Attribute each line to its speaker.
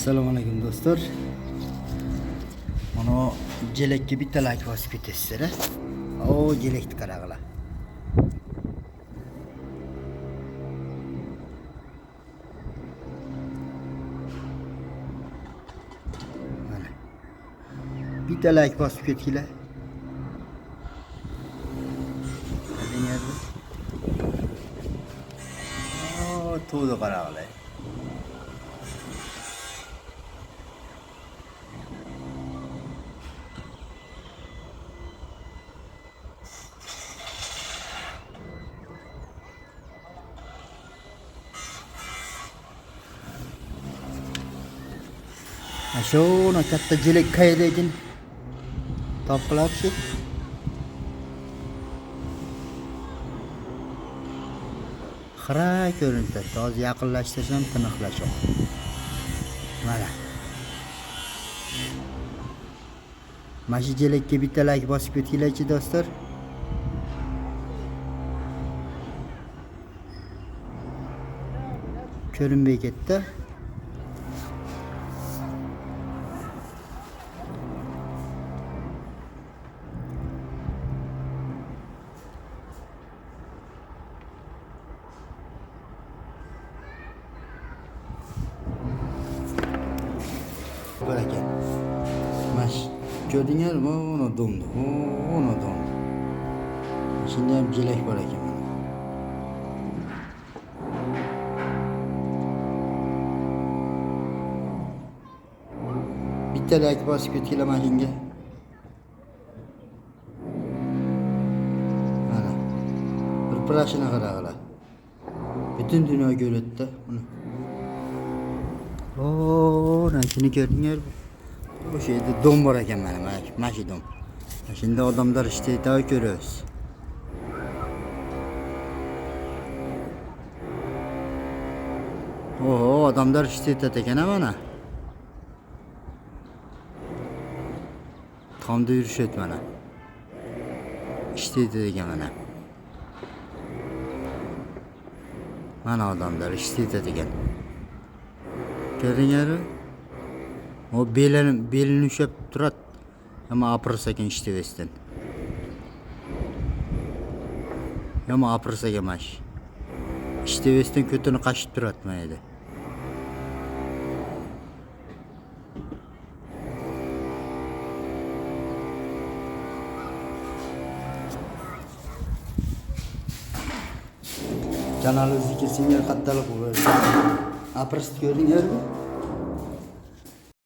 Speaker 1: Assalomu alaykum do'stlar. Mana jelakka bitta like bosib ketasizlar. O jelakni qaranglar. Mana. Bitta like bosib ketinglar. O to'g'ri qaranglar. Shuna katta jelak qayerda ekan? Topqilabchi. Xira ko'rinadi. Hozir yaqinlashtirsam tiniqlashadi. Mana. Mana shu jelakka bitta like bosib ketinglarchi do'stlar. Ko'rinmay ketdi. Bak ekan. Mash. Ko'rdingizmi? Uni domdi. Uni domdi. Shunda ham jelak bor ekan mana. Bitta like bosib ketinglar mana shunga. Mana. Bir prashini qaranglar. Butun dunyo ko'radi uni. Mana shuni ko'rdingizmi? O'sha yerda dom bor ekan mana shu dom. Shunda odamlar ishlaydi, ko'ramiz. Odamlar ishlaydi ekan mana. Tomda yurishadi mana. İşteydi degan mana. Mana odamlar işteydi degan. Ko'rdingizmi? O belini ushlab turadi. Ama apirsa ekan ishlayversin. Ama apirsa emas. Ishlayversin ko'tini qashib turadi mana yerda. Kanalingizga kelsangiz qattalik bo'ladi. Apirsa ko'rdingizmi?